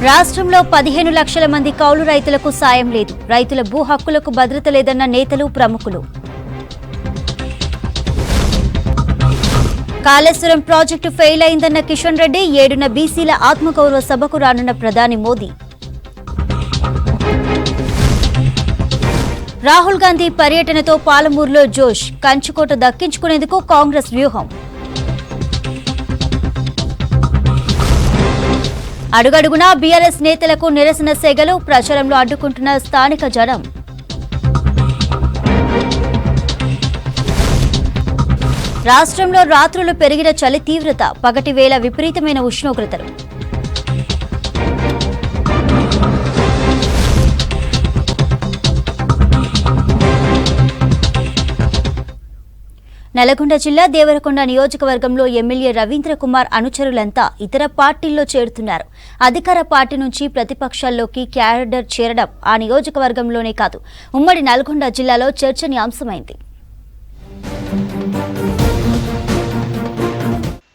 రాష్ట్రంలో 15 లక్షల మంది కౌలు రైతులకు సాయం లేదు. రైతుల భూ హక్కులకు భద్రత లేదన్న నేతలు ప్రముఖులు. కాళేశ్వరం ప్రాజెక్టు ఫెయిల్ అయిందన్న కిషన్ రెడ్డి. 7న బీసీల ఆత్మగౌరవ సభకు రానున్న ప్రధాని మోదీ. రాహుల్ గాంధీ పర్యటనతో పాలమూరులో జోష్. కంచుకోట దక్కించుకునేందుకు కాంగ్రెస్ వ్యూహం. అడుగడుగునా బీఆర్ఎస్ నేతలకు నిరసన సెగలు. ప్రచారంలో అడ్డుకుంటున్న స్థానిక జనం. రాష్ట్రంలో రాత్రులు పెరిగిన చలి తీవ్రత. పగటి వేళ విపరీతమైన ఉష్ణోగ్రతలు. నల్గొండ జిల్లా దేవరకొండ నియోజకవర్గంలో ఎమ్మెల్యే రవీంద్ర కుమార్ అనుచరులంతా ఇతర పార్టీల్లో చేరుతున్నారు. అధికార పార్టీ నుంచి ప్రతిపక్షాల్లోకి క్యాడర్ చేరడం ఆ నియోజకవర్గంలోనే కాదు, ఉమ్మడి నల్గొండ జిల్లాలో చర్చనీయాంశమైంది.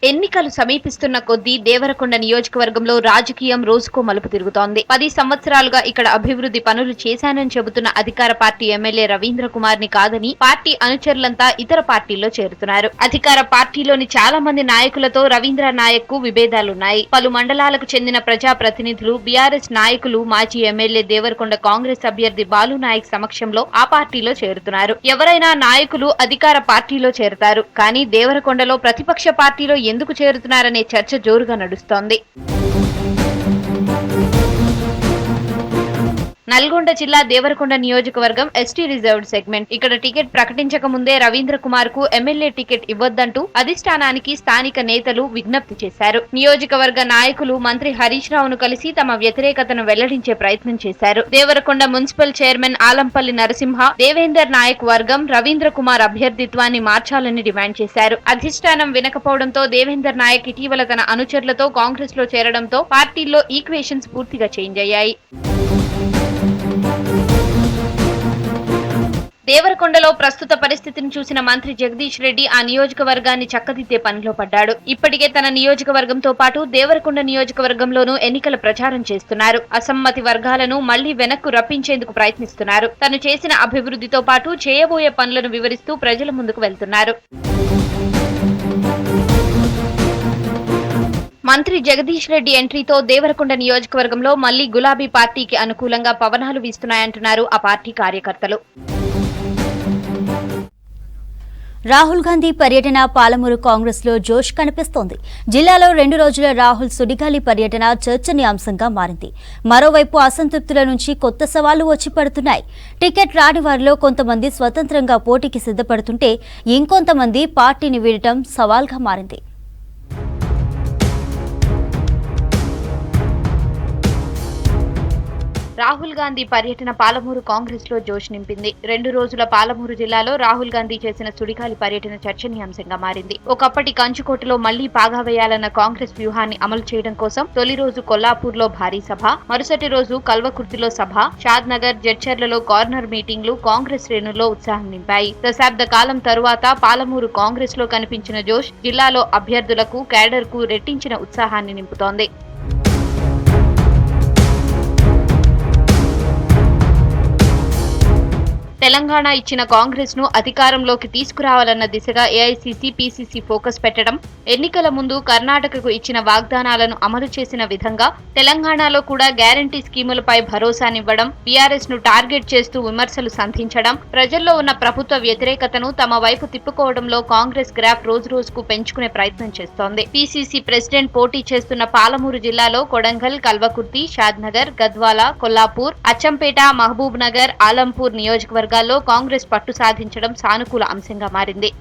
ఎన్నికలు సమీపిస్తున్న కొద్దీ దేవరకొండ నియోజకవర్గంలో రాజకీయం రోజుకో మలుపు తిరుగుతోంది. 10 సంవత్సరాలుగా ఇక్కడ అభివృద్ధి పనులు చేశానని చెబుతున్న అధికార పార్టీ ఎమ్మెల్యే రవీంద్ర కుమార్ ని కాదని పార్టీ అనుచరులంతా ఇతర పార్టీల్లో చేరుతున్నారు. అధికార పార్టీలోని చాలా మంది నాయకులతో రవీంద్ర నాయక్ కు విభేదాలున్నాయి. పలు మండలాలకు చెందిన ప్రజా ప్రతినిధులు, బీఆర్ఎస్ నాయకులు మాజీ ఎమ్మెల్యే దేవరకొండ కాంగ్రెస్ అభ్యర్థి బాలు నాయక్ సమక్షంలో ఆ పార్టీలో చేరుతున్నారు. ఎవరైనా నాయకులు అధికార పార్టీలో చేరతారు, కానీ దేవరకొండలో ప్రతిపక్ష పార్టీలో ఎందుకు చేరుతున్నారనే చర్చ జోరుగా నడుస్తోంది. నల్గొండ జిల్లా దేవరకొండ నియోజకవర్గం ఎస్టీ రిజర్వ్డ్ సెగ్మెంట్. ఇక్కడ టికెట్ ప్రకటించక ముందే రవీంద్ర కుమార్ కు ఎమ్మెల్యే టికెట్ ఇవ్వొద్దంటూ అధిష్టానానికి స్థానిక నేతలు విజ్ఞప్తి చేశారు. నియోజకవర్గ నాయకులు మంత్రి హరీష్ రావును కలిసి తమ వ్యతిరేకతను వెల్లడించే ప్రయత్నం చేశారు. దేవరకొండ మున్సిపల్ చైర్మన్ ఆలంపల్లి నరసింహ, దేవేందర్ నాయక్ వర్గం రవీంద్ర కుమార్ అభ్యర్థిత్వాన్ని మార్చాలని డిమాండ్ చేశారు. అధిష్టానం వినకపోవడంతో దేవేందర్ నాయక్ ఇటీవల తన అనుచరులతో కాంగ్రెస్ లో చేరడంతో పార్టీల్లో ఈక్వేషన్స్ పూర్తిగా చేంజ్ అయ్యాయి. దేవరకొండలో ప్రస్తుత పరిస్థితిని చూసిన మంత్రి జగదీష్ రెడ్డి ఆ నియోజకవర్గాన్ని చక్కదిద్దే పనిలో పడ్డాడు. ఇప్పటికే తన నియోజకవర్గంతో పాటు దేవరకొండ నియోజకవర్గంలోనూ ఎన్నికల ప్రచారం చేస్తున్నారు. అసమ్మతి వర్గాలను మళ్లీ వెనక్కు రప్పించేందుకు ప్రయత్నిస్తున్నారు. తను చేసిన అభివృద్ధితో పాటు చేయబోయే పనులను వివరిస్తూ ప్రజల ముందుకు వెళ్తున్నారు. మంత్రి జగదీష్ రెడ్డి ఎంట్రీతో దేవరకొండ నియోజకవర్గంలో మళ్లీ గులాబీ పార్టీకి అనుకూలంగా పవనాలు వీస్తున్నాయంటున్నారు ఆ పార్టీ కార్యకర్తలు. రాహుల్ గాంధీ పర్యటన పాలమూరు కాంగ్రెస్ లో జోష్ కనిపిస్తోంది. జిల్లాలో 2 రోజుల రాహుల్ సుడిగాలి పర్యటన చర్చనీయాంశంగా మారింది. మరోవైపు అసంతృప్తుల నుంచి కొత్త సవాళ్లు వచ్చి పడుతున్నాయి. టికెట్ రాని వారిలో కొంతమంది స్వతంత్రంగా పోటీకి సిద్ధపడుతుంటే ఇంకొంతమంది పార్టీని వీడటం సవాల్గా మారింది. రాహుల్ గాంధీ పర్యటన పాలమూరు కాంగ్రెస్ లో జోష్ నింపింది. 2 రోజుల పాలమూరు జిల్లాలో రాహుల్ గాంధీ చేసిన సుడిగాలి పర్యటన చర్చనీయాంశంగా మారింది. ఒకప్పటి కంచుకోటలో మళ్లీ పాగా వేయాలన్న కాంగ్రెస్ వ్యూహాన్ని అమలు చేయడం కోసం తొలి రోజు కొల్లాపూర్ లో భారీ సభ, మరుసటి రోజు కల్వకుర్తిలో సభ, షాద్ నగర్, జడ్చర్లలో కార్నర్ మీటింగ్లు కాంగ్రెస్ శ్రేణుల్లో ఉత్సాహం నింపాయి. దశాబ్ద కాలం తరువాత పాలమూరు కాంగ్రెస్ లో కనిపించిన జోష్ జిల్లాలో అభ్యర్థులకు, క్యాడర్ కు రెట్టించిన ఉత్సాహాన్ని నింపుతోంది. తెలంగాణ ఇచ్చిన కాంగ్రెస్ ను అధికారంలోకి తీసుకురావాలన్న దిశగా ఏఐసీసీ, పీసీసీ ఫోకస్ పెట్టడం, ఎన్నికల ముందు కర్ణాటకకు ఇచ్చిన వాగ్దానాలను అమలు చేసిన విధంగా తెలంగాణలో కూడా గ్యారంటీ స్కీములపై భరోసానివ్వడం, బీఆర్ఎస్ ను టార్గెట్ చేస్తూ విమర్శలు సంధించడం, ప్రజల్లో ఉన్న ప్రభుత్వ వ్యతిరేకతను తమ వైపు తిప్పుకోవడంలో కాంగ్రెస్ గ్రాఫ్ రోజురోజుకు పెంచుకునే ప్రయత్నం చేస్తోంది. పీసీసీ ప్రెసిడెంట్ పోటీ చేస్తున్న పాలమూరు జిల్లాలో కొడంగల్, కల్వకుర్తి, షాద్ నగర్, గద్వాల, కొల్లాపూర్, అచ్చంపేట, మహబూబ్ నగర్, ఆలంపూర్ నియోజకవర్గాల్లో కాంగ్రెస్ పట్టు సాధించడం సానుకూల అంశంగా మారింది.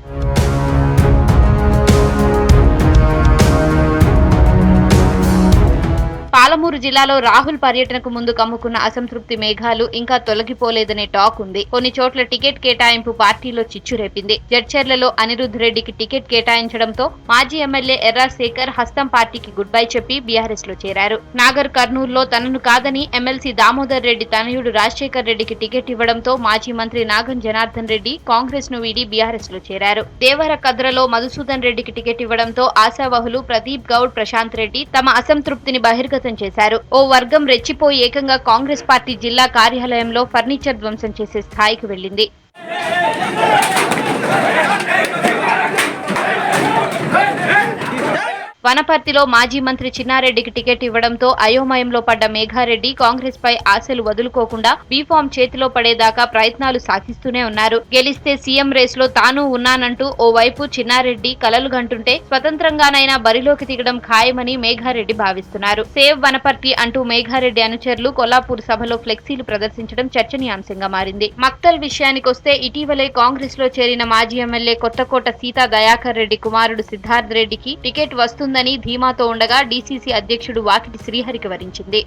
పాలమూరు జిల్లాలో రాహుల్ పర్యటనకు ముందు కమ్ముకున్న అసంతృప్తి మేఘాలు ఇంకా తొలగిపోలేదనే టాక్ ఉంది. కొన్ని చోట్ల టికెట్ కేటాయింపు పార్టీలో చిచ్చు రేపింది. జడ్చర్లలో అనిరుద్ రెడ్డికి టికెట్ కేటాయించడంతో మాజీ ఎమ్మెల్యే ఎర్రా శేఖర్ హస్తం పార్టీకి గుడ్ బై చెప్పి బీఆర్ఎస్ లో చేరారు. నాగర్ కర్నూలులో తనను కాదని ఎమ్మెల్సీ దామోదర్ రెడ్డి తనయుడు రాజశేఖర్ రెడ్డికి టికెట్ ఇవ్వడంతో మాజీ మంత్రి నాగన్ జనార్దన్ రెడ్డి కాంగ్రెస్ ను వీడి బీఆర్ఎస్ లో చేరారు. దేవర కద్రలో మధుసూదన్ రెడ్డికి టికెట్ ఇవ్వడంతో ఆశావహులు ప్రదీప్ గౌడ్, ప్రశాంత్ రెడ్డి తమ అసంతృప్తిని బహిర్గతం చేశారు. చేశారు. ఓ వర్గం రెచ్చిపోయి ఏకంగా కాంగ్రెస్ పార్టీ జిల్లా కార్యాలయంలో ఫర్నిచర్ ధ్వంసం చేసే స్థాయికి వెళ్లింది. వనపర్తిలో మాజీ మంత్రి చిన్నారెడ్డికి టికెట్ ఇవ్వడంతో అయోమయంలో పడ్డ మేఘారెడ్డి కాంగ్రెస్ పై ఆశలు వదులుకోకుండా బీఫామ్ చేతిలో పడేదాకా ప్రయత్నాలు సాగిస్తూనే ఉన్నారు. గెలిస్తే సీఎం రేస్ లో తాను ఉన్నానంటూ ఓవైపు చిన్నారెడ్డి కలలు గంటుంటే స్వతంత్రంగానైనా బరిలోకి దిగడం ఖాయమని మేఘారెడ్డి భావిస్తున్నారు. సేవ్ వనపర్తి అంటూ మేఘారెడ్డి అనుచరులు కొల్లాపూర్ సభలో ఫ్లెక్సీలు ప్రదర్శించడం చర్చనీయాంశంగా మారింది. మక్తల్ విషయానికొస్తే ఇటీవలే కాంగ్రెస్ లో చేరిన మాజీ ఎమ్మెల్యే కొత్తకోట సీతా దయాకర్ రెడ్డి కుమారుడు సిద్ధార్థ్ రెడ్డికి టికెట్ వస్తుందని ధీమాతో ఉండగా డీసీసీ అధ్యక్షుడు వాకిటి శ్రీహరికి వరించింది.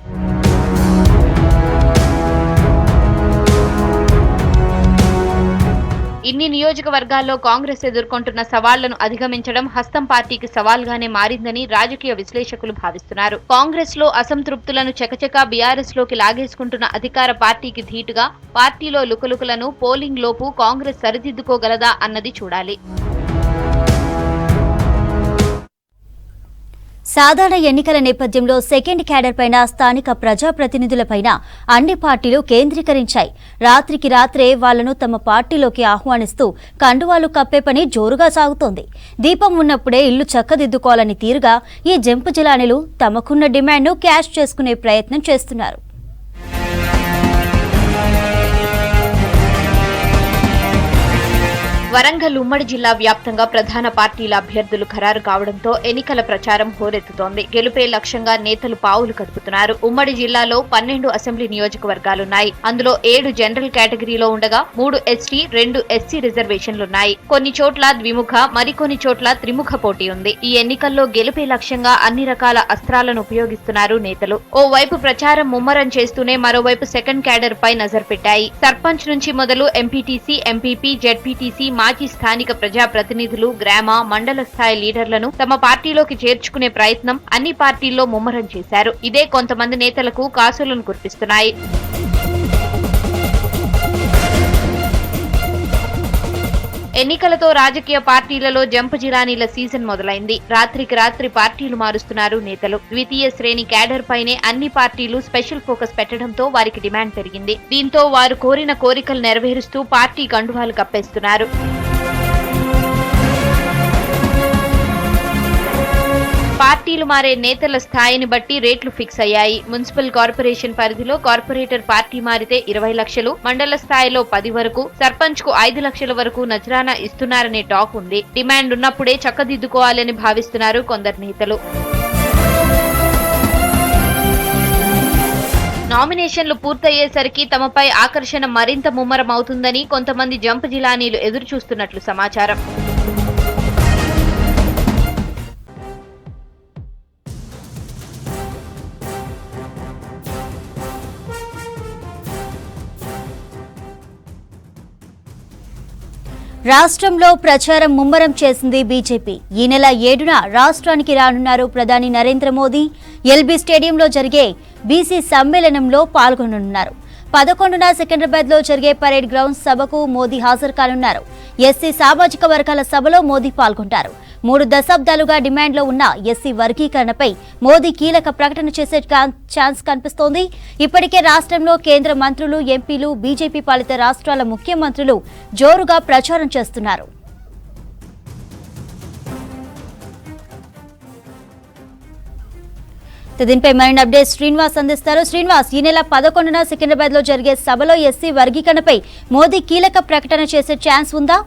ఇన్ని నియోజకవర్గాల్లో కాంగ్రెస్ ఎదుర్కొంటున్న సవాళ్లను అధిగమించడం హస్తం పార్టీకి సవాల్గానే మారిందని రాజకీయ విశ్లేషకులు భావిస్తున్నారు. కాంగ్రెస్ లో అసంతృప్తులను చకచకా బీఆర్ఎస్ లోకి లాగేసుకుంటున్న అధికార పార్టీకి ధీటుగా పార్టీలో లుకలుకలను పోలింగ్ లోపు కాంగ్రెస్ సరిదిద్దుకోగలదా అన్నది చూడాలి. సాధారణ ఎన్నికల నేపథ్యంలో సెకండ్ క్యాడర్ పైన స్థానిక ప్రజాప్రతినిధులపైన అన్ని పార్టీలు కేంద్రీకరించాయి. రాత్రికి రాత్రే వాళ్లను తమ పార్టీలోకి ఆహ్వానిస్తూ కండువాలు కప్పే పని జోరుగా సాగుతోంది. దీపం ఉన్నప్పుడే ఇల్లు చక్కదిద్దుకోవాలని తీరుగా ఈ జంపు జిలానీలు తమకున్న డిమాండ్ను క్యాష్ చేసుకునే ప్రయత్నం చేస్తున్నారు. వరంగల్ ఉమ్మడి జిల్లా వ్యాప్తంగా ప్రధాన పార్టీల అభ్యర్థులు ఖరారు కావడంతో ఎన్నికల ప్రచారం హోరెత్తుతోంది. గెలుపే లక్ష్యంగా నేతలు పావులు కదుపుతున్నారు. ఉమ్మడి జిల్లాలో 12 అసెంబ్లీ నియోజకవర్గాలున్నాయి. అందులో 7 జనరల్ కేటగిరీలో ఉండగా 3 ఎస్టీ 2 ఎస్సీ రిజర్వేషన్లున్నాయి. కొన్ని చోట్ల ద్విముఖ మరికొన్ని చోట్ల త్రిముఖ పోటీ ఉంది. ఈ ఎన్నికల్లో గెలుపే లక్ష్యంగా అన్ని రకాల అస్త్రాలను ఉపయోగిస్తున్నారు నేతలు. ఓవైపు ప్రచారం ముమ్మరం చేస్తూనే మరోవైపు సెకండ్ క్యాడర్ పై నజర్ పెట్టాయి. సర్పంచ్ నుంచి మొదలు ఎంపీటీసీ, ఎంపీపీ, జెడ్పీటీసీ, మాజీ స్థానిక ప్రజాప్రతినిధులు, గ్రామ, మండల స్థాయి లీడర్లను తమ పార్టీలోకి చేర్చుకునే ప్రయత్నం అన్ని పార్టీల్లో ముమ్మరం చేశారు. ఇదే కొంతమంది నేతలకు కాసులను కురిపిస్తున్నాయి. ఎన్నికలతో రాజకీయ పార్టీలలో జంపు జిలానీల సీజన్ మొదలైంది. రాత్రికి రాత్రి పార్టీలు మారుస్తున్నారు నేతలు. ద్వితీయ శ్రేణి క్యాడర్ పైనే అన్ని పార్టీలు స్పెషల్ ఫోకస్ పెట్టడంతో వారికి డిమాండ్ పెరిగింది. దీంతో వారు కోరిన కోరికలు నెరవేరుస్తూ పార్టీ కండువాలు కప్పేస్తున్నారు. పార్టీలు మారే నేతల స్థాయిని బట్టి రేట్లు ఫిక్స్ అయ్యాయి. మున్సిపల్ కార్పొరేషన్ పరిధిలో కార్పొరేటర్ పార్టీ మారితే 20 లక్షలు, మండల స్థాయిలో 10 వరకు, సర్పంచ్ కు 5 లక్షల వరకు నజరానా ఇస్తున్నారనే టాక్ ఉంది. డిమాండ్ ఉన్నప్పుడే చక్కదిద్దుకోవాలని భావిస్తున్నారు కొందరు నేతలు. నామినేషన్లు పూర్తయ్యేసరికి తమపై ఆకర్షణ మరింత ముమ్మరం అవుతుందని కొంతమంది జంపు జిలానీలు ఎదురు చూస్తున్నట్లు సమాచారం. రాష్ట్రంలో ప్రచారం ముమ్మరం చేసింది బీజేపీ. ఈ నెల 7న రాష్ట్రానికి రానున్నారు ప్రధాని నరేంద్ర మోదీ. ఎల్బీ స్టేడియంలో జరిగే బీసీ సమ్మేళనంలో పాల్గొననున్నారు. 11న సికింద్రాబాద్లో జరిగే పరేడ్ గ్రౌండ్ సభకు మోదీ హాజరు కానున్నారు. ఎస్సీ సామాజిక వర్గాల సభలో మోదీ పాల్గొంటారు. 3 దశాబ్దాలుగా డిమాండ్లో ఉన్న ఎస్సీ వర్గీకరణపై మోదీ కీలక ప్రకటన చేసే ఛాన్స్ కనిపిస్తోంది. ఇప్పటికే రాష్ట్రంలో కేంద్ర మంత్రులు, ఎంపీలు, బీజేపీ పాలిత రాష్ట్రాల ముఖ్యమంత్రులు జోరుగా ప్రచారం చేస్తున్నారు. దీనిపై మరిన్ని అప్డేట్స్ శ్రీనివాస్ అందిస్తారు. శ్రీనివాస్, ఈ నెల 11న సికింద్రాబాద్ లో జరిగే సభలో ఎస్సీ వర్గీకరణపై మోదీ కీలక ప్రకటన చేసే ఛాన్స్ ఉందా?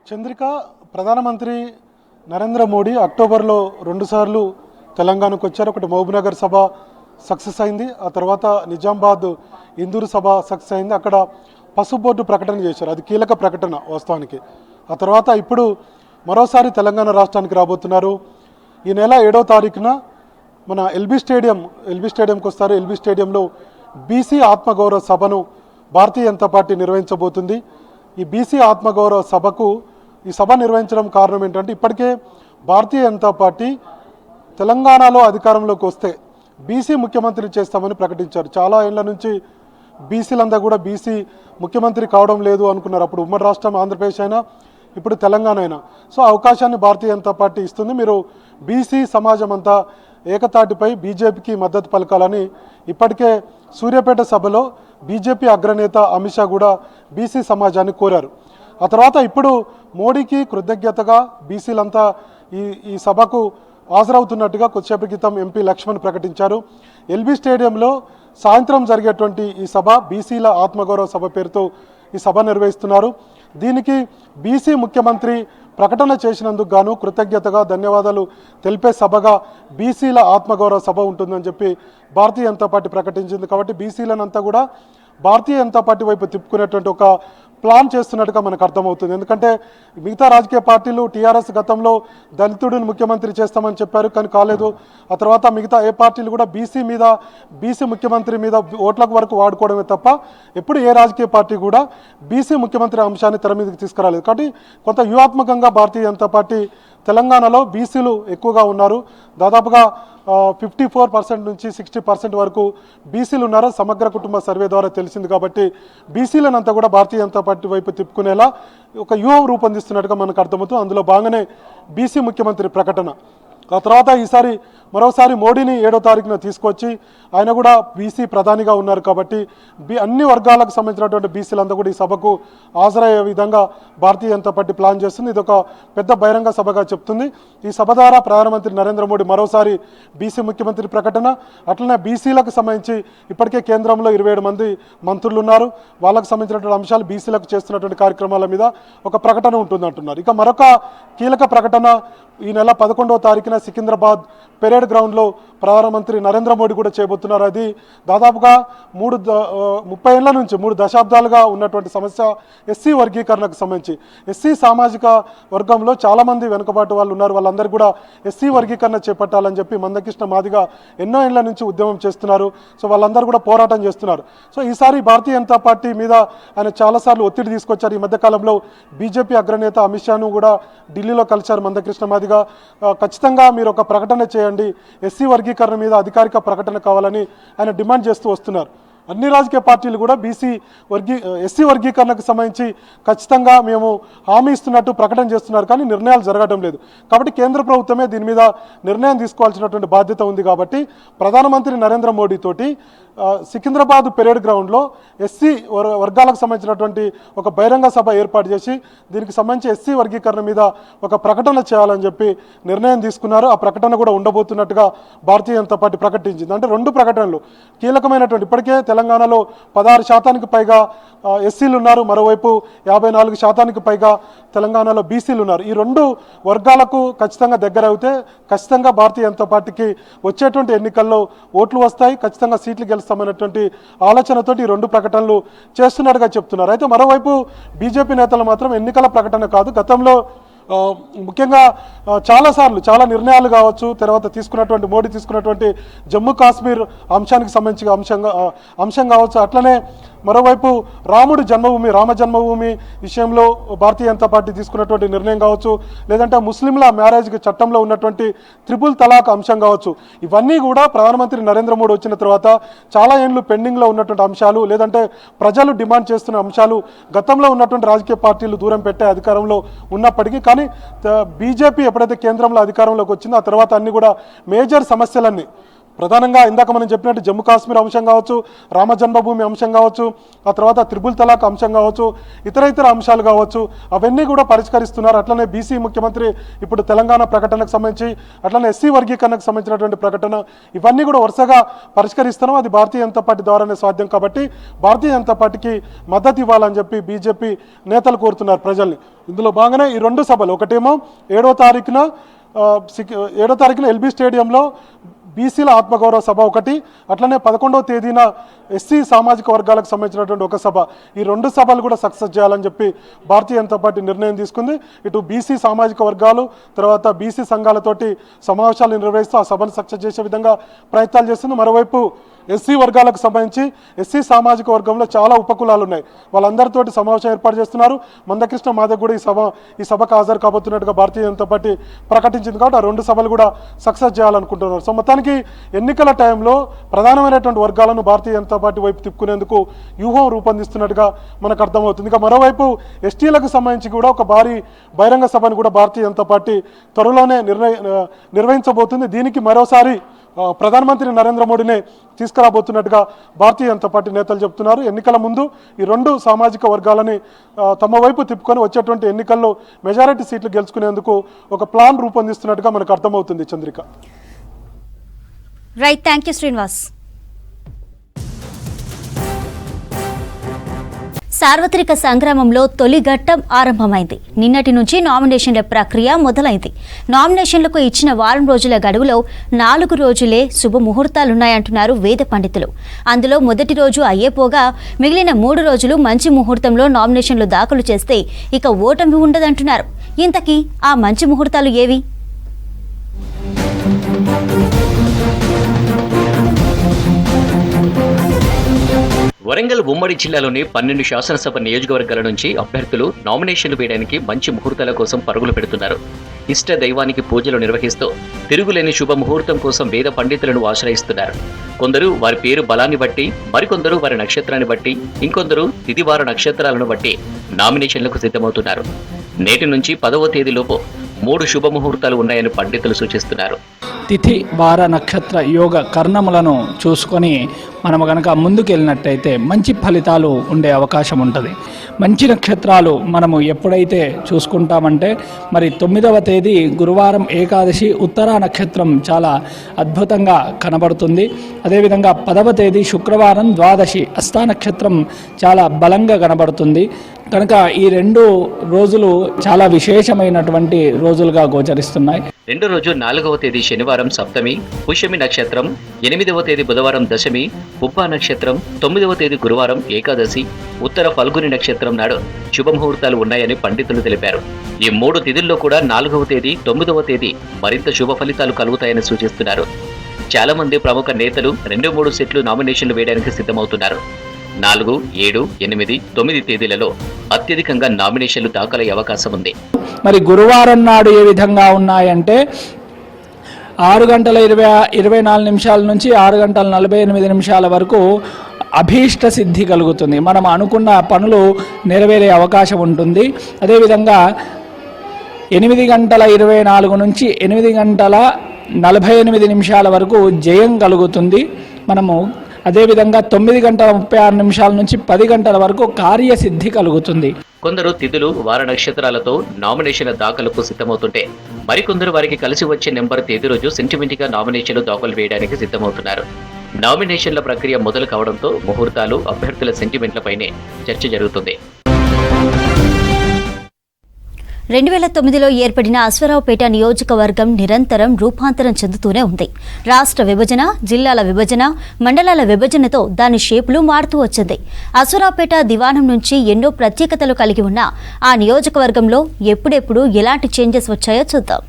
చంద్రిక, ప్రధానమంత్రి నరేంద్ర మోడీ అక్టోబర్లో 2 సార్లు తెలంగాణకు వచ్చారు. ఒకటి మహబూబ్నగర్ సభ సక్సెస్ అయింది, ఆ తర్వాత నిజామాబాద్ ఇందూరు సభ సక్సెస్ అయింది. అక్కడ పసుపు బోర్డు ప్రకటన చేశారు, అది కీలక ప్రకటన వాస్తవానికి. ఆ తర్వాత ఇప్పుడు మరోసారి తెలంగాణ రాష్ట్రానికి రాబోతున్నారు. ఈ నెల 7వ తారీఖున మన ఎల్బీ స్టేడియంకి వస్తారు. ఎల్బీ స్టేడియంలో బీసీ ఆత్మగౌరవ సభను భారతీయ జనతా పార్టీ నిర్వహించబోతుంది. ఈ బీసీ ఆత్మగౌరవ సభకు ఈ సభ నిర్వహించడం కారణం ఏంటంటే, ఇప్పటికే భారతీయ జనతా పార్టీ తెలంగాణలో అధికారంలోకి వస్తే బీసీ ముఖ్యమంత్రి చేస్తామని ప్రకటించారు. చాలా ఏళ్ల నుంచి బీసీలంతా కూడా బీసీ ముఖ్యమంత్రి కావడం లేదు అనుకున్నారు. అప్పుడు ఉమ్మడి రాష్ట్రం ఆంధ్రప్రదేశ్ అయినా ఇప్పుడు తెలంగాణ అయినా. సో అవకాశాన్ని భారతీయ జనతా పార్టీ ఇస్తుంది. మీరు బీసీ సమాజం అంతా ఏకతాటిపై బీజేపీకి మద్దతు పలకాలని ఇప్పటికే సూర్యాపేట సభలో బీజేపీ అగ్రనేత అమిత్ షా కూడా బీసీ సమాజాన్ని కోరారు. ఆ తర్వాత ఇప్పుడు మోడీకి కృతజ్ఞతగా బీసీలంతా ఈ సభకు హాజరవుతున్నట్టుగా కొద్దిసేపటి క్రితం ఎంపీ లక్ష్మణ్ ప్రకటించారు. ఎల్బీ స్టేడియంలో సాయంత్రం జరిగేటువంటి ఈ సభ బీసీల ఆత్మగౌరవ సభ పేరుతో ఈ సభ నిర్వహిస్తున్నారు. దీనికి బీసీ ముఖ్యమంత్రి ప్రకటన చేసినందుకు గాను కృతజ్ఞతగా ధన్యవాదాలు తెలిపే సభగా బీసీల ఆత్మగౌరవ సభ ఉంటుందని చెప్పి భారతీయ జనతా పార్టీ ప్రకటించింది. కాబట్టి బీసీలనంతా కూడా భారతీయ జనతా పార్టీ వైపు తిప్పుకునేటువంటి ఒక ప్లాన్ చేస్తున్నట్టుగా మనకు అర్థమవుతుంది. ఎందుకంటే మిగతా రాజకీయ పార్టీలు టీఆర్ఎస్ గతంలో దళితుడిని ముఖ్యమంత్రి చేస్తామని చెప్పారు, కానీ కాలేదు. ఆ తర్వాత మిగతా ఏ పార్టీలు కూడా బీసీ ముఖ్యమంత్రి మీద ఓట్లకు వరకు వాడుకోవడమే తప్ప ఎప్పుడు ఏ రాజకీయ పార్టీ కూడా బీసీ ముఖ్యమంత్రి అంశాన్ని తెర మీదకి తీసుకురాలేదు. కాబట్టి కొంత వ్యూహాత్మకంగా భారతీయ జనతా పార్టీ తెలంగాణలో బీసీలు ఎక్కువగా ఉన్నారు. దాదాపుగా 54% నుంచి 60% వరకు బీసీలు ఉన్నారు. సమగ్ర కుటుంబ సర్వే ద్వారా తెలిసింది. కాబట్టి బీసీలనంతా కూడా భారతీయ జనతా పార్టీ వైపు తిప్పుకునేలా ఒక వ్యూహం రూపొందిస్తున్నట్టుగా మనకు అర్థమవుతుంది. అందులో భాగంగానే బీసీ ముఖ్యమంత్రి ప్రకటన. ఆ తర్వాత ఈసారి మరోసారి మోడీని 7వ తారీఖున తీసుకొచ్చి ఆయన కూడా బీసీ ప్రధానిగా ఉన్నారు. కాబట్టి అన్ని వర్గాలకు సంబంధించినటువంటి బీసీలంతా కూడా ఈ సభకు హాజరయ్యే విధంగా భారతీయ జనతా పార్టీ ప్లాన్ చేస్తుంది. ఇది ఒక పెద్ద బహిరంగ సభగా చెప్తుంది. ఈ సభ ద్వారా ప్రధానమంత్రి నరేంద్ర మోడీ మరోసారి బీసీ ముఖ్యమంత్రి ప్రకటన, అట్లనే బీసీలకు సంబంధించి ఇప్పటికే కేంద్రంలో 27 మంది మంత్రులు ఉన్నారు. వాళ్ళకు సంబంధించినటువంటి అంశాలు బీసీలకు చేస్తున్నటువంటి కార్యక్రమాల మీద ఒక ప్రకటన ఉంటుందంటున్నారు. ఇక మరొక కీలక ప్రకటన ఈ నెల 11వ తారీఖున సికింద్రాబాద్ పెరేడ్ గ్రౌండ్లో ప్రధానమంత్రి నరేంద్ర మోడీ కూడా చేయబోతున్నారు. అది దాదాపుగా 30 ఏళ్ల నుంచి 3 దశాబ్దాలుగా ఉన్నటువంటి సమస్య ఎస్సీ వర్గీకరణకు సంబంధించి. ఎస్సీ సామాజిక వర్గంలో చాలామంది వెనుకబాటు వాళ్ళు ఉన్నారు. వాళ్ళందరూ కూడా ఎస్సీ వర్గీకరణ చేపట్టాలని చెప్పి మందకృష్ణ మాదిగ ఎన్నో ఏళ్ల నుంచి ఉద్యమం చేస్తున్నారు. సో వాళ్ళందరూ కూడా పోరాటం చేస్తున్నారు. సో ఈసారి భారతీయ జనతా పార్టీ మీద ఆయన చాలాసార్లు ఒత్తిడి తీసుకొచ్చారు. ఈ మధ్యకాలంలో బీజేపీ అగ్రనేత అమిత్ షాను కూడా ఢిల్లీలో కలిశారు మందకృష్ణ మాదిగ. ఖచ్చితంగా మీరు ఒక ప్రకటన చేయండి, ఎస్సీ వర్గీకరణ మీద అధికారిక ప్రకటన కావాలని ఆయన డిమాండ్ చేస్తూ వస్తున్నారు. అన్ని రాజకీయ పార్టీలు కూడా ఎస్సీ వర్గీకరణకు సంబంధించి ఖచ్చితంగా మేము హామీ ఇస్తున్నట్టు ప్రకటన చేస్తున్నారు, కానీ నిర్ణయాలు జరగడం లేదు. కాబట్టి కేంద్ర ప్రభుత్వమే దీని మీద నిర్ణయం తీసుకోవాల్సినటువంటి బాధ్యత ఉంది. కాబట్టి ప్రధానమంత్రి నరేంద్ర మోడీ తోటి సికింద్రాబాద్ పెరేడ్ గ్రౌండ్లో ఎస్సీ వర్గాలకు సంబంధించినటువంటి ఒక బహిరంగ సభ ఏర్పాటు చేసి దీనికి సంబంధించి ఎస్సీ వర్గీకరణ మీద ఒక ప్రకటన చేయాలని చెప్పి నిర్ణయం తీసుకున్నారు. ఆ ప్రకటన కూడా ఉండబోతున్నట్టుగా భారతీయ జనతా పార్టీ ప్రకటించింది. అంటే 2 ప్రకటనలు కీలకమైనటువంటి. ఇప్పటికే తెలంగాణలో 16% పైగా ఎస్సీలు ఉన్నారు, మరోవైపు 54% పైగా తెలంగాణలో బీసీలు ఉన్నారు. ఈ 2 వర్గాలకు ఖచ్చితంగా దగ్గర అయితే ఖచ్చితంగా భారతీయ జనతా పార్టీకి వచ్చేటువంటి ఎన్నికల్లో ఓట్లు వస్తాయి, ఖచ్చితంగా సీట్లు గెలుస్తామనేటువంటి ఆలోచనతోటి ఈ 2 ప్రకటనలు చేస్తున్నట్టుగా చెప్తున్నారు. అయితే మరోవైపు బీజేపీ నేతలు మాత్రం ఎన్నికల ప్రకటన కాదు, గతంలో ముఖ్యంగా చాలా నిర్ణయాలు కావచ్చు, తర్వాత మోడీ తీసుకున్నటువంటి జమ్మూ కాశ్మీర్ అంశానికి సంబంధించి అంశం కావచ్చు, అట్లనే మరోవైపు రామ జన్మభూమి విషయంలో భారతీయ జనతా పార్టీ తీసుకున్నటువంటి నిర్ణయం కావచ్చు, లేదంటే ముస్లింల మ్యారేజ్కి చట్టంలో ఉన్నటువంటి త్రిపుల్ తలాక్ అంశం కావచ్చు, ఇవన్నీ కూడా ప్రధానమంత్రి నరేంద్ర మోడీ వచ్చిన తర్వాత చాలా ఏళ్ళు పెండింగ్లో ఉన్నటువంటి అంశాలు, లేదంటే ప్రజలు డిమాండ్ చేస్తున్న అంశాలు గతంలో ఉన్నటువంటి రాజకీయ పార్టీలు దూరం పెట్టే అధికారంలో ఉన్నప్పటికీ, కానీ బీజేపీ ఎప్పుడైతే కేంద్రంలో అధికారంలోకి వచ్చిందో ఆ తర్వాత అన్ని కూడా మేజర్ సమస్యలన్నీ ప్రధానంగా ఇందాక మనం చెప్పినట్టు జమ్మూ కాశ్మీర్ అంశం కావచ్చు, రామ జన్మభూమి అంశం కావచ్చు, ఆ తర్వాత త్రిపుల్ తలాక్ అంశం కావచ్చు, ఇతర అంశాలు కావచ్చు, అవన్నీ కూడా పరిష్కరిస్తున్నారు. అట్లనే బీసీ ముఖ్యమంత్రి ఇప్పుడు తెలంగాణ ప్రకటనకు సంబంధించి, అట్లనే ఎస్సీ వర్గీకరణకు సంబంధించినటువంటి ప్రకటన, ఇవన్నీ కూడా వరుసగా పరిష్కరిస్తున్నాం. అది భారతీయ జనతా పార్టీ ద్వారానే సాధ్యం. కాబట్టి భారతీయ జనతా పార్టీకి మద్దతు ఇవ్వాలని చెప్పి బీజేపీ నేతలు కోరుతున్నారు ప్రజల్ని. ఇందులో భాగంగానే ఈ 2 సభలు, ఒకటేమో 7వ తారీఖున ఎల్బీ స్టేడియంలో బీసీల ఆత్మగౌరవ సభ ఒకటి, అట్లనే 11వ తేదీన ఎస్సీ సామాజిక వర్గాలకు సంబంధించినటువంటి ఒక సభ. ఈ 2 సభలు కూడా సక్సెస్ చేయాలని చెప్పి భారతీయ జనతా పార్టీ నిర్ణయం తీసుకుంది. ఇటు బీసీ సామాజిక వర్గాలు, తర్వాత బీసీ సంఘాలతోటి సమావేశాలు నిర్వహిస్తూ ఆ సభను సక్సెస్ చేసే విధంగా ప్రయత్నాలు చేస్తుంది. మరోవైపు ఎస్సీ వర్గాలకు సంబంధించి ఎస్సీ సామాజిక వర్గంలో చాలా ఉపకులాలు ఉన్నాయి. వాళ్ళందరితోటి సమావేశం ఏర్పాటు చేస్తున్నారు. మందకృష్ణ మాదిగ కూడా ఈ సభకు హాజరు కాబోతున్నట్టుగా భారతీయ జనతా పార్టీ ప్రకటించింది. కాబట్టి ఆ 2 సభలు కూడా సక్సెస్ చేయాలనుకుంటున్నారు. సో మొత్తానికి ఎన్నికల టైంలో ప్రధానమైనటువంటి వర్గాలను భారతీయ జనతా పార్టీ వైపు తిప్పుకునేందుకు వ్యూహం రూపొందిస్తున్నట్టుగా మనకు అర్థమవుతుంది. ఇక మరోవైపు ఎస్టీలకు సంబంధించి కూడా ఒక భారీ బహిరంగ సభను కూడా భారతీయ జనతా పార్టీ త్వరలోనే నిర్వహించబోతుంది. దీనికి మరోసారి ప్రధానమంత్రి నరేంద్ర మోడీనే తీసుకురాబోతున్నట్టుగా భారతీయ జనతా పార్టీ నేతలు చెబుతున్నారు. ఎన్నికల ముందు ఈ 2 సామాజిక వర్గాలని తమ వైపు తిప్పుకొని వచ్చేటువంటి ఎన్నికల్లో మెజారిటీ సీట్లు గెలుచుకునేందుకు ఒక ప్లాన్ రూపొందిస్తున్నట్టుగా మనకు అర్థమవుతుంది. Chandrika. Right, thank you Srinivas. సార్వత్రిక సంగ్రామంలో తొలి ఘట్టం ఆరంభమైంది. నిన్నటి నుంచి నామినేషన్ల ప్రక్రియ మొదలైంది. నామినేషన్లకు ఇచ్చిన వారం రోజుల గడువులో 4 రోజులే శుభముహూర్తాలున్నాయంటున్నారు వేద పండితులు. అందులో మొదటి రోజు అయ్యేపోగా మిగిలిన 3 రోజులు మంచి ముహూర్తంలో నామినేషన్లు దాఖలు చేస్తే ఇక ఓటమి ఉండదంటున్నారు. ఇంతకీ ఆ మంచి ముహూర్తాలు ఏవి? వరంగల్ ఉమ్మడి జిల్లాలోని 12 శాసనసభ నియోజకవర్గాల నుంచి అభ్యర్థులు నామినేషన్లు వేయడానికి మంచి ముహూర్తాల కోసం పరుగులు పెడుతున్నారు. ఇష్ట దైవానికి పూజలు నిర్వహిస్తూ తిరుగులేని శుభముహూర్తం కోసం వేద పండితులను ఆశ్రయిస్తున్నారు. కొందరు వారి పేరు బలాన్ని బట్టి, మరికొందరు వారి నక్షత్రాన్ని బట్టి, ఇంకొందరు తిథివార నక్షత్రాలను బట్టి నామినేషన్లకు సిద్ధమవుతున్నారు. నేటి నుంచి 10వ తేదీలోపు 3 శుభముహూర్తాలు ఉన్నాయని పండితులు సూచిస్తున్నారు. తిథి వార నక్షత్ర యోగ కర్ణములను చూసుకొని మనము కనుక ముందుకెళ్ళినట్టయితే మంచి ఫలితాలు ఉండే అవకాశం ఉంటుంది. మంచి నక్షత్రాలు మనము ఎప్పుడైతే చూసుకుంటామంటే మరి 9వ తేదీ గురువారం ఏకాదశి ఉత్తరా నక్షత్రం చాలా అద్భుతంగా కనబడుతుంది. అదేవిధంగా 10వ తేదీ శుక్రవారం ద్వాదశి అష్టా నక్షత్రం చాలా బలంగా కనబడుతుంది. కనుక ఈ 2 రోజులు చాలా విశేషమైనటువంటి రోజులుగా గోచరిస్తున్నాయి. రెండో రోజు 4వ తేదీ శనివారం సప్తమి, పుష్యమి నక్షత్రం, 8వ తేదీ బుధవారం దశమి, పుబ్బ నక్షత్రం, 9వ తేదీ గురువారం ఏకాదశి, ఉత్తర ఫల్గుని నక్షత్రం నాడు శుభముహూర్తాలు ఉన్నాయని పండితులు తెలిపారు. ఈ 3 తిథుల్లో కూడా 4వ తేదీ, 9వ తేదీ మరింత శుభ ఫలితాలు కలుగుతాయని సూచిస్తున్నారు. చాలా మంది ప్రముఖ నేతలు 2-3 సెట్లు నామినేషన్లు వేయడానికి సిద్ధమవుతున్నారు. 4, 7, 8, 9 తేదీలలో అత్యధికంగా నామినేషన్లు దాఖలయ్యే అవకాశం ఉంది. మరి గురువారం నాడు ఏ విధంగా ఉన్నాయంటే 6 గంటల 24 నిమిషాల నుంచి 6 గంటల 48 నిమిషాల వరకు అభీష్ట సిద్ధి కలుగుతుంది. మనం అనుకున్న పనులు నెరవేరే అవకాశం ఉంటుంది. అదేవిధంగా 8 గంటల 24 నుంచి 8 గంటల 48 నిమిషాల వరకు జయం కలుగుతుంది. మనము అదేవిధంగా 9 గంటల 36 నిమిషాల నుంచి 10 గంటల వరకు కార్యసిద్ధి కలుగుతుంది. కొందరు తిథులు వార నక్షత్రాలతో నామినేషన్ల దాఖలకు సిద్ధమవుతుంటే మరికొందరు వారికి కలిసి వచ్చే నెంబర్ తేదీ రోజు సెంటిమెంట్గా నామినేషన్లు దాఖలు వేయడానికి సిద్ధమవుతున్నారు. నామినేషన్ల ప్రక్రియ మొదలు కావడంతో ముహూర్తాలు, అభ్యర్థుల సెంటిమెంట్లపైనే చర్చ జరుగుతుంది. 2009లో ఏర్పడిన అశ్వారావుపేట నియోజకవర్గం నిరంతరం రూపాంతరం చెందుతూనే ఉంది. రాష్ట్ర విభజన, జిల్లాల విభజన, మండలాల విభజనతో దాని షేపులు మారుతూ వచ్చింది. అశ్వారావుపేట దివాణం నుంచి ఎన్నో ప్రత్యేకతలు కలిగి ఉన్న ఆ నియోజకవర్గంలో ఎప్పుడెప్పుడు ఎలాంటి చేంజెస్ వచ్చాయో చూద్దాం.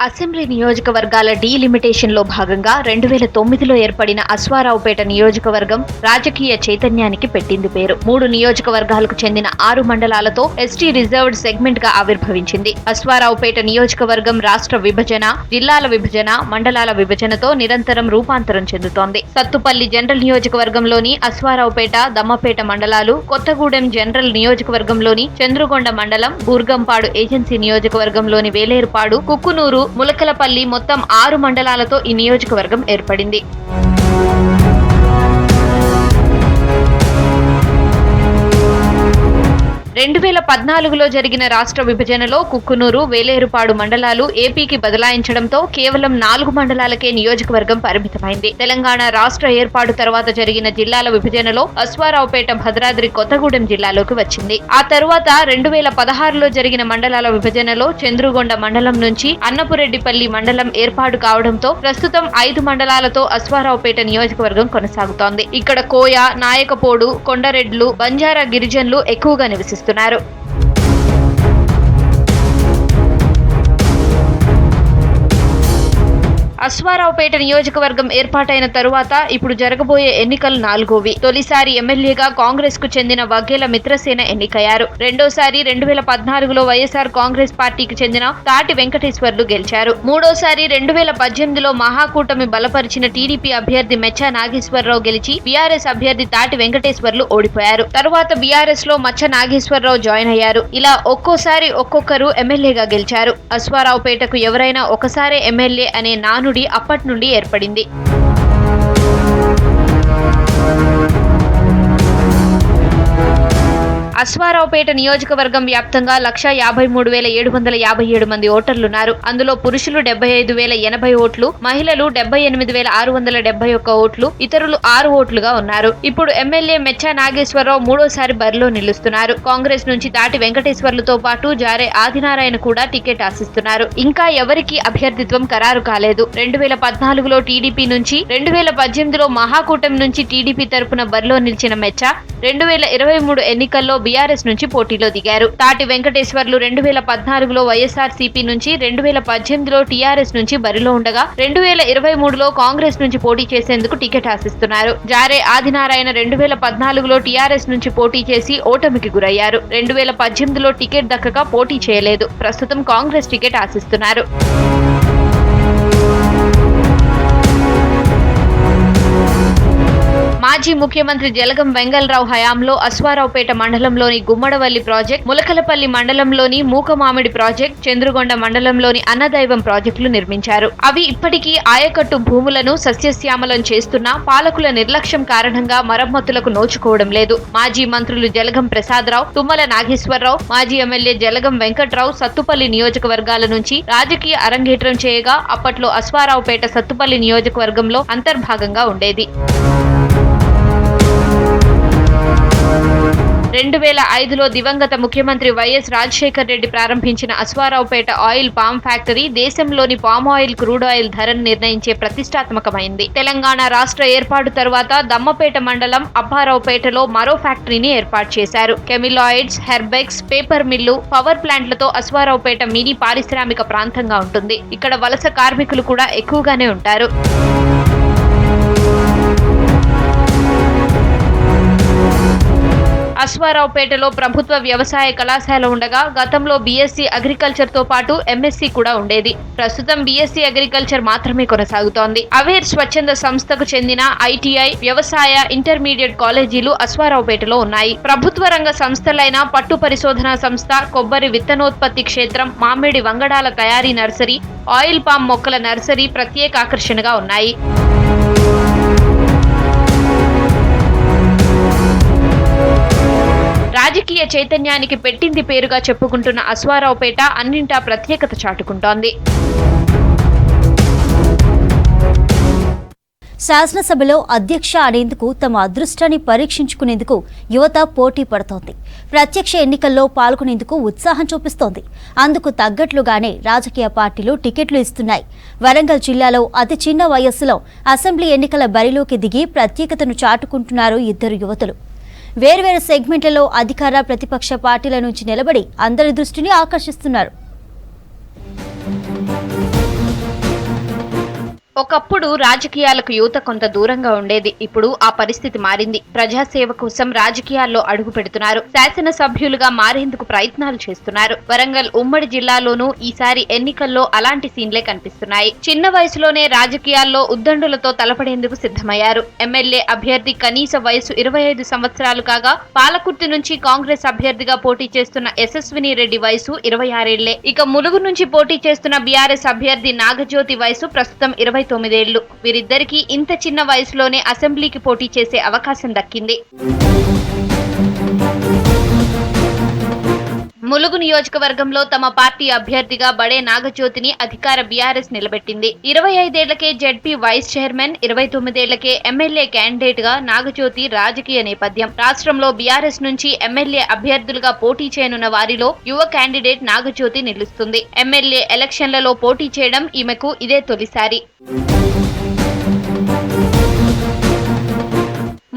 అసెంబ్లీ నియోజకవర్గాల డీలిమిటేషన్ లో భాగంగా 2009లో ఏర్పడిన అశ్వారావుపేట నియోజకవర్గం రాజకీయ చైతన్యానికి పెట్టింది పేరు. 3 నియోజకవర్గాలకు చెందిన 6 మండలాలతో ఎస్టీ రిజర్వ్డ్ సెగ్మెంట్ గా ఆవిర్భవించింది. అశ్వారావుపేట నియోజకవర్గం రాష్ట్ర విభజన, జిల్లాల విభజన, మండలాల విభజనతో నిరంతరం రూపాంతరం చెందుతోంది. సత్తుపల్లి జనరల్ నియోజకవర్గంలోని అశ్వారావుపేట, దమ్మపేట మండలాలు, కొత్తగూడెం జనరల్ నియోజకవర్గంలోని చంద్రుగొండ మండలం, బూర్గంపాడు ఏజెన్సీ నియోజకవర్గంలోని వేలేరుపాడు, కుక్కునూరు, ములకలపల్లి మొత్తం 6 మండలాలతో ఈ నియోజకవర్గం ఏర్పడింది. 2014లో జరిగిన రాష్ట్ర విభజనలో కుక్కునూరు, వేలేరుపాడు మండలాలు ఏపీకి బదలాయించడంతో కేవలం 4 మండలాలకే నియోజకవర్గం పరిమితమైంది. తెలంగాణ రాష్ట్ర ఏర్పాటు తర్వాత జరిగిన జిల్లాల విభజనలో అశ్వారావుపేట, భద్రాద్రి కొత్తగూడెం జిల్లాలోకి వచ్చింది. ఆ తరువాత 2016లో జరిగిన మండలాల విభజనలో చంద్రుగొండ మండలం నుంచి అన్నపురెడ్డిపల్లి మండలం ఏర్పాటు కావడంతో ప్రస్తుతం 5 మండలాలతో అశ్వారావుపేట నియోజకవర్గం కొనసాగుతోంది. ఇక్కడ కోయ, నాయకపోడు, కొండరెడ్లు, బంజారా గిరిజనులు ఎక్కువగా నివసిస్తున్నారు. అశ్వారావుపేట నియోజకవర్గం ఏర్పాటైన తరువాత ఇప్పుడు జరగబోయే ఎన్నికలు 4వి. తొలిసారి ఎమ్మెల్యేగా కాంగ్రెస్ కు చెందిన వగ్గేల మిత్రసేన ఎన్నికయ్యారు. రెండోసారి 2014లో వైఎస్ఆర్ కాంగ్రెస్ పార్టీకి చెందిన తాటి వెంకటేశ్వర్లు గెలిచారు. మూడోసారి 2018లో మహాకూటమి బలపరిచిన టీడీపీ అభ్యర్థి మెచ్చా నాగేశ్వరరావు గెలిచి బీఆర్ఎస్ అభ్యర్థి తాటి వెంకటేశ్వర్లు ఓడిపోయారు. తరువాత బీఆర్ఎస్ లో మచ్చ నాగేశ్వరరావు జాయిన్ అయ్యారు. ఇలా ఒక్కోసారి ఒక్కొక్కరు ఎమ్మెల్యేగా గెలిచారు. అశ్వారావుపేటకు ఎవరైనా ఒకసారి ఎమ్మెల్యే అనే నానుడి అప్పటి నుండి ఏర్పడింది. అశ్వారావుపేట నియోజకవర్గం వ్యాప్తంగా 1,53,757 మంది ఓటర్లున్నారు. అందులో పురుషులు 75,080 ఓట్లు, మహిళలు 78,671 ఓట్లు, ఇతరులు 6 ఓట్లుగా ఉన్నారు. ఇప్పుడు ఎమ్మెల్యే మెచ్చా నాగేశ్వరరావు మూడోసారి బరిలో నిలుస్తున్నారు. కాంగ్రెస్ నుంచి తాటి వెంకటేశ్వర్లతో పాటు జారే ఆదినారాయణ కూడా టికెట్ ఆశిస్తున్నారు. ఇంకా ఎవరికీ అభ్యర్థిత్వం ఖరారు కాలేదు. 2014లో టీడీపీ నుంచి, 2018లో మహాకూటమి నుంచి టీడీపీ తరపున బరిలో నిలిచిన మెచ్చా 2023 ఎన్నికల్లో బీఆర్ఎస్ నుంచి పోటీలో దిగారు. తాటి వెంకటేశ్వర్లు 2014లో వైఎస్ఆర్సీపీ నుంచి, 2018లో టీఆర్ఎస్ నుంచి బరిలో ఉండగా 2023లో కాంగ్రెస్ నుంచి పోటీ చేసేందుకు టికెట్ ఆశిస్తున్నారు. జారే ఆదినారాయణ 2014లో టీఆర్ఎస్ నుంచి పోటీ చేసి ఓటమికి గురయ్యారు. 2018లో టికెట్ దక్కక పోటీ చేయలేదు. ప్రస్తుతం కాంగ్రెస్ టికెట్ ఆశిస్తున్నారు. మాజీ ముఖ్యమంత్రి జలగం వెంగళరావు హయాంలో అశ్వారావుపేట మండలంలోని గుమ్మడవల్లి ప్రాజెక్ట్, ములకలపల్లి మండలంలోని మూకమామిడి ప్రాజెక్ట్, చంద్రుగొండ మండలంలోని అన్నదైవం ప్రాజెక్టులు నిర్మించారు. అవి ఇప్పటికీ ఆయకట్టు భూములను సస్యశ్యామలం చేస్తున్నా పాలకుల నిర్లక్ష్యం కారణంగా మరమ్మతులకు నోచుకోవడం లేదు. మాజీ మంత్రులు జలగం ప్రసాదరావు, తుమ్మల నాగేశ్వరరావు, మాజీ ఎమ్మెల్యే జలగం వెంకట్రావు సత్తుపల్లి నియోజకవర్గాల నుంచి రాజకీయ అరంగేట్రం చేయగా అప్పట్లో అశ్వారావుపేట సత్తుపల్లి నియోజకవర్గంలో అంతర్భాగంగా ఉండేది. 2005లో దివంగత ముఖ్యమంత్రి వైఎస్ రాజశేఖర్ రెడ్డి ప్రారంభించిన అశ్వారావుపేట ఆయిల్ పామ్ ఫ్యాక్టరీ దేశంలోని పామ్ ఆయిల్, క్రూడ్ ఆయిల్ ధరను నిర్ణయించే ప్రతిష్టాత్మకమైంది. తెలంగాణ రాష్ట్ర ఏర్పాటు తరువాత దమ్మపేట మండలం అప్పారావుపేటలో మరో ఫ్యాక్టరీని ఏర్పాటు చేశారు. Chemiloids, Herbex, paper mill, power ప్లాంట్లతో అశ్వారావుపేట మినీ పారిశ్రామిక ప్రాంతంగా ఉంటుంది. ఇక్కడ వలస కార్మికులు కూడా ఎక్కువగానే ఉంటారు. అశ్వారావుపేటలో ప్రభుత్వ వ్యవసాయ కళాశాల ఉండగా గతంలో బీఎస్సీ అగ్రికల్చర్ తో పాటు ఎంఎస్సీ కూడా ఉండేది. ప్రస్తుతం బీఎస్సీ అగ్రికల్చర్ మాత్రమే కొనసాగుతోంది. అవేర్ స్వచ్ఛంద సంస్థకు చెందిన ఐటీఐ, వ్యవసాయ ఇంటర్మీడియట్ కాలేజీలు అశ్వారావుపేటలో ఉన్నాయి. ప్రభుత్వ రంగ సంస్థలైన పట్టు పరిశోధనా సంస్థ, కొబ్బరి విత్తనోత్పత్తి క్షేత్రం, మామిడి వంగడాల తయారీ నర్సరీ, ఆయిల్ పామ్ మొక్కల నర్సరీ ప్రత్యేక ఆకర్షణగా ఉన్నాయి. రాజకీయ చైతన్యానికి పెట్టింది పేరుగా చెప్పుకుంటున్న అశ్వారావుపేట అన్నింటా ప్రత్యేకత చాటుకుంటోంది. శాసనసభలో అధ్యక్ష అనేందుకు తమ అదృష్టాన్ని పరీక్షించుకునేందుకు యువత పోటీ పడుతోంది. ప్రత్యక్ష ఎన్నికల్లో పాల్గొనేందుకు ఉత్సాహం చూపిస్తోంది. అందుకు తగ్గట్లుగానే రాజకీయ పార్టీలు టికెట్లు ఇస్తున్నాయి. వరంగల్ జిల్లాలో అతి చిన్న వయస్సులో అసెంబ్లీ ఎన్నికల బరిలోకి దిగి ప్రత్యేకతను చాటుకుంటున్నారు ఇద్దరు యువతులు. వేర్వేరు సెగ్మెంట్లలో అధికార, ప్రతిపక్ష పార్టీల నుంచి నిలబడి అందరి దృష్టిని ఆకర్షిస్తున్నారు. ఒకప్పుడు రాజకీయాలకు యువత కొంత దూరంగా ఉండేది. ఇప్పుడు ఆ పరిస్థితి మారింది. ప్రజాసేవ కోసం రాజకీయాల్లో అడుగు పెడుతున్నారు. శాసనసభ్యులుగా మారేందుకు ప్రయత్నాలు చేస్తున్నారు. వరంగల్ ఉమ్మడి జిల్లాలోనూ ఈసారి ఎన్నికల్లో అలాంటి సీన్లే కనిపిస్తున్నాయి. చిన్న వయసులోనే రాజకీయాల్లో ఉద్దండులతో తలపడేందుకు సిద్ధమయ్యారు. ఎమ్మెల్యే అభ్యర్థి కనీస వయసు 25 సంవత్సరాలు కాగా పాలకుర్తి నుంచి కాంగ్రెస్ అభ్యర్థిగా పోటీ చేస్తున్న యశస్విని రెడ్డి వయసు 26 ఏళ్లే. ఇక ములుగు నుంచి పోటీ చేస్తున్న బీఆర్ఎస్ అభ్యర్థి నాగజ్యోతి వయసు ప్రస్తుతం 29 ఏళ్లు. వీరిద్దరికీ ఇంత చిన్న వయసులోనే అసెంబ్లీకి పోటీ చేసే అవకాశం దక్కింది. ములుగు నియోజకవర్గంలో తమ పార్టీ అభ్యర్థిగా బడే నాగజ్యోతిని అధికార బీఆర్ఎస్ నిలబెట్టింది. 25 ఏళ్లకే జెడ్పీ వైస్ చైర్మన్, 29 ఏళ్లకే ఎమ్మెల్యే క్యాండిడేట్ గా నాగజ్యోతి రాజకీయ నేపథ్యం. రాష్ట్రంలో బీఆర్ఎస్ నుంచి ఎమ్మెల్యే అభ్యర్థులుగా పోటీ చేయనున్న వారిలో యువ క్యాండిడేట్ నాగజ్యోతి నిలుస్తుంది. ఎమ్మెల్యే ఎలక్షన్లలో పోటీ చేయడం ఈమెకు ఇదే తొలిసారి.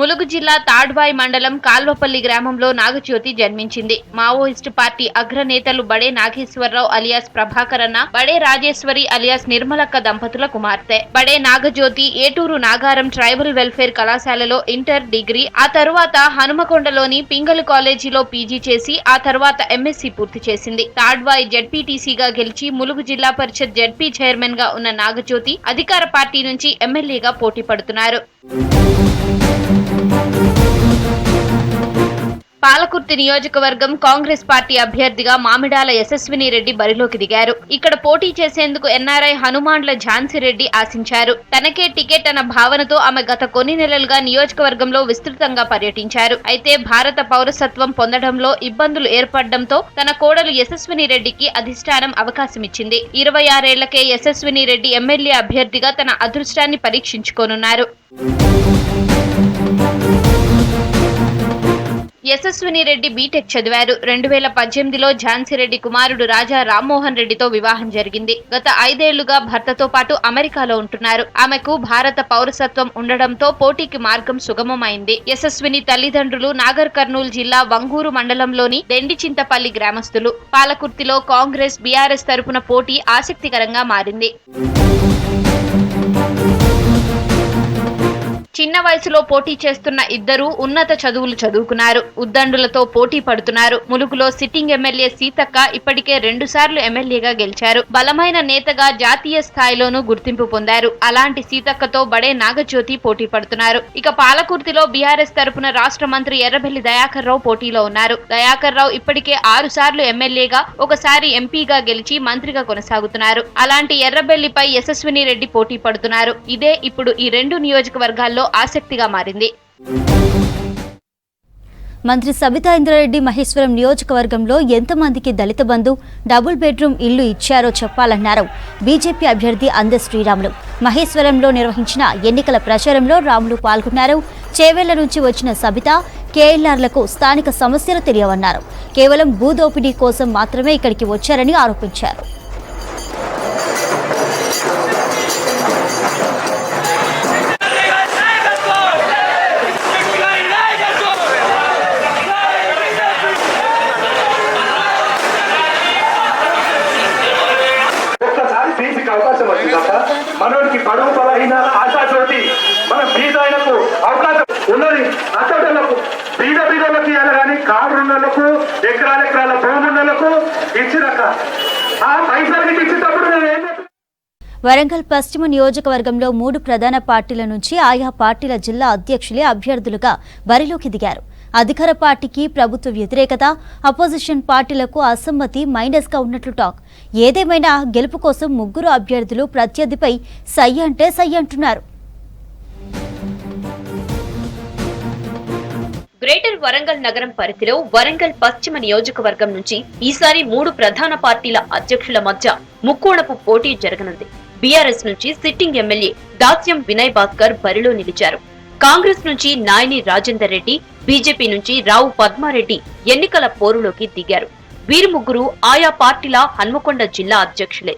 ములుగు జిల్లా తాడ్వాయి మండలం కాల్వపల్లి గ్రామంలో నాగజ్యోతి జన్మించింది. మావోయిస్టు పార్టీ అగ్రనేతలు బడే నాగేశ్వరరావు అలియాస్ ప్రభాకర్ అన్న, బడే రాజేశ్వరి అలియాస్ నిర్మలక్క దంపతుల కుమార్తె. బడే నాగజ్యోతి ఏటూరు నాగారం ట్రైబల్ వెల్ఫేర్ కళాశాలలో ఇంటర్, డిగ్రీ, ఆ తరువాత హనుమకొండలోని పింగళి కాలేజీలో పీజీ చేసి ఆ తర్వాత ఎంఎస్సీ పూర్తి చేసింది. తాడ్వాయి జెడ్పీటీసీగా గెలిచి ములుగు జిల్లా పరిషత్ జెడ్పీ చైర్మన్ గా ఉన్న నాగజ్యోతి అధికార పార్టీ నుంచి ఎమ్మెల్యేగా పోటీ పడుతున్నారు. పాలకుర్తి నియోజకవర్గం కాంగ్రెస్ పార్టీ అభ్యర్థిగా మామిడాల యశస్విని రెడ్డి బరిలోకి దిగారు. ఇక్కడ పోటీ చేసేందుకు ఎన్ఆర్ఐ హనుమాండ్ల ఝాన్సీ రెడ్డి ఆశించారు. తనకే టికెట్ అన్న భావనతో ఆమె గత కొన్ని నెలలుగా నియోజకవర్గంలో విస్తృతంగా పర్యటించారు. అయితే భారత పౌరసత్వం పొందడంలో ఇబ్బందులు ఏర్పడడంతో తన కోడలు యశస్విని రెడ్డికి అధిష్టానం అవకాశమిచ్చింది. 26 ఏళ్లకే యశస్విని రెడ్డి ఎమ్మెల్యే అభ్యర్థిగా తన అదృష్టాన్ని పరీక్షించుకోనున్నారు. యశస్విని రెడ్డి బీటెక్ చదివారు. 2018లో ఝాన్సీ రెడ్డి కుమారుడు రాజా రామ్మోహన్ రెడ్డితో వివాహం జరిగింది. గత 5 ఏళ్లుగా భర్తతో పాటు అమెరికాలో ఉంటున్నారు. ఆమెకు భారత పౌరసత్వం ఉండడంతో పోటీకి మార్గం సుగమమైంది. యశస్విని తల్లిదండ్రులు నాగర్ కర్నూలు జిల్లా వంగూరు మండలంలోని దెండిచింతపల్లి గ్రామస్తులు. పాలకుర్తిలో కాంగ్రెస్, బీఆర్ఎస్ తరపున పోటీ ఆసక్తికరంగా మారింది. చిన్న వయసులో పోటీ చేస్తున్న ఇద్దరూ ఉన్నత చదువులు చదువుకున్నారు. ఉద్దండులతో పోటీ పడుతున్నారు. ములుగులో సిట్టింగ్ ఎమ్మెల్యే సీతక్క ఇప్పటికే 2 సార్లు ఎమ్మెల్యేగా గెలిచారు. బలమైన నేతగా జాతీయ స్థాయిలోనూ గుర్తింపు పొందారు. అలాంటి సీతక్కతో బడే నాగజ్యోతి పోటీ పడుతున్నారు. ఇక పాలకుర్తిలో బీఆర్ఎస్ తరపున రాష్ట్ర మంత్రి ఎర్రబెల్లి దయాకర్ రావు పోటీలో ఉన్నారు. దయాకర్ రావు ఇప్పటికే 6 సార్లు ఎమ్మెల్యేగా, ఒకసారి ఎంపీగా గెలిచి మంత్రిగా కొనసాగుతున్నారు. అలాంటి ఎర్రబెల్లిపై యశస్విని రెడ్డి పోటీ పడుతున్నారు. ఇదే ఇప్పుడు ఈ 2 నియోజకవర్గాల్లో ఆసక్తిగా మారింది. మంత్రి సబితా ఇంద్రారెడ్డి మహేశ్వరం నియోజకవర్గంలో ఎంతమందికి దళిత బంధు, డబుల్ బెడ్రూమ్ ఇల్లు ఇచ్చారో చెప్పాలన్నారు బీజేపీ అభ్యర్థి అందె శ్రీరాములు. మహేశ్వరంలో నిర్వహించిన ఎన్నికల ప్రచారంలో రాములు పాల్గొన్నారు. చేవేళ్ల నుంచి వచ్చిన సబిత కేఎల్ఆర్లకు స్థానిక సమస్యలు తెలియవన్నారు. కేవలం భూదోపిడీ కోసం మాత్రమే ఇక్కడికి వచ్చారని ఆరోపించారు. అవకాశం వచ్చిందట మనోడికి బడుగు బలహీన ఆశాజ్యోతి మన బీదలకు అవకాశం ఉన్నది. అతడులకు బీదలకు ఇవ్వాలి కానీ కారులకు ఎకరాల భూములకు ఇచ్చినాక ఆ పైసలకి ఇచ్చేటప్పుడు నేను వరంగల్ పశ్చిమ నియోజకవర్గంలో 3 ప్రధాన పార్టీల నుంచి ఆయా పార్టీల జిల్లా అధ్యక్షులే అభ్యర్థులుగా బరిలోకి దిగారు. అధికార పార్టీకి ప్రభుత్వ వ్యతిరేకత, అపోజిషన్ పార్టీలకు అసమ్మతి మైనస్గా ఉన్నట్లు టాక్. ఏదేమైనా గెలుపు కోసం 3 అభ్యర్థులు ప్రత్యర్థిపై సై అంటే సై అంటున్నారు. గ్రేటర్ వరంగల్ నగరం పరిధిలో వరంగల్ పశ్చిమ నియోజకవర్గం నుంచి ఈసారి 3 ప్రధాన పార్టీల అధ్యక్షుల మధ్య ముక్కోణపు పోటీ జరగనుంది. బీఆర్ఎస్ నుంచి సిట్టింగ్ ఎమ్మెల్యే దాస్యం వినయ్ భాస్కర్ బరిలో నిలిచారు. కాంగ్రెస్ నుంచి నాయని రాజేందర్ రెడ్డి, బీజేపీ నుంచి రావు పద్మారెడ్డి ఎన్నికల పోరులోకి దిగారు. వీరు 3 ఆయా పార్టీల హన్మకొండ జిల్లా అధ్యక్షులే.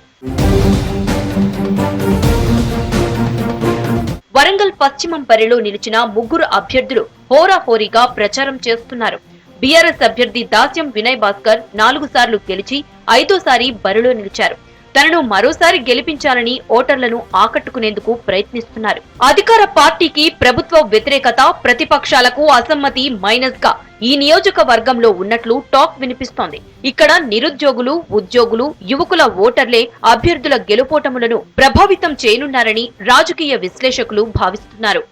వరంగల్ పశ్చిమం బరిలో నిలిచిన 3 అభ్యర్థులు హోరాహోరీగా ప్రచారం చేస్తున్నారు. బీఆర్ఎస్ అభ్యర్థి దాస్యం వినయ్ భాస్కర్ 4 సార్లు గెలిచి 5వ బరిలో నిలిచారు. తనను మరోసారి గెలిపించాలని ఓటర్లను ఆకట్టుకునేందుకు ప్రయత్నిస్తున్నారు. అధికార పార్టీకి ప్రభుత్వ వ్యతిరేకత, ప్రతిపక్షాలకు అసమ్మతి మైనస్ గా ఈ నియోజకవర్గంలో ఉన్నట్లు టాక్ వినిపిస్తోంది. ఇక్కడ నిరుద్యోగులు, ఉద్యోగులు, యువకుల ఓటర్లే అభ్యర్థుల గెలుపోటములను ప్రభావితం చేయనున్నారని రాజకీయ విశ్లేషకులు భావిస్తున్నారు.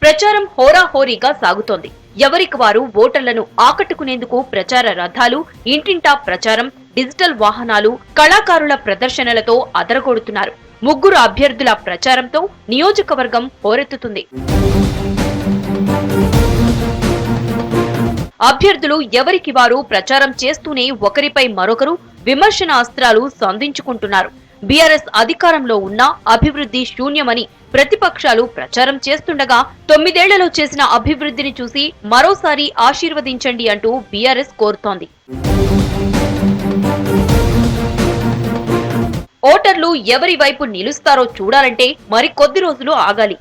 ప్రచారం హోరాహోరీగా సాగుతోంది. ఎవరికి వారు ఓటర్లను ఆకట్టుకునేందుకు ప్రచార రథాలు, ఇంటింటా ప్రచారం, డిజిటల్ వాహనాలు, కళాకారుల ప్రదర్శనలతో అదరగొడుతున్నారు. 3 అభ్యర్థుల ప్రచారంతో నియోజకవర్గం హోరెత్తుతుంది. అభ్యర్థులు ఎవరికి వారు ప్రచారం చేస్తూనే ఒకరిపై మరొకరు విమర్శన అస్త్రాలు సంధించుకుంటున్నారు. బీఆర్ఎస్ అధికారంలో ఉన్నా అభివృద్ధి శూన్యమని ప్రతిపక్షాలు ప్రచారం చేస్తుండగా 9 ఏళ్లలో చేసిన అభివృద్ధిని చూసి మరోసారి ఆశీర్వదించండి అంటూ బీఆర్ఎస్ కోరుతోంది. ఓటర్లు ఎవరి వైపు నిలుస్తారో చూడాలంటే మరి కొద్ది రోజులు ఆగాలి.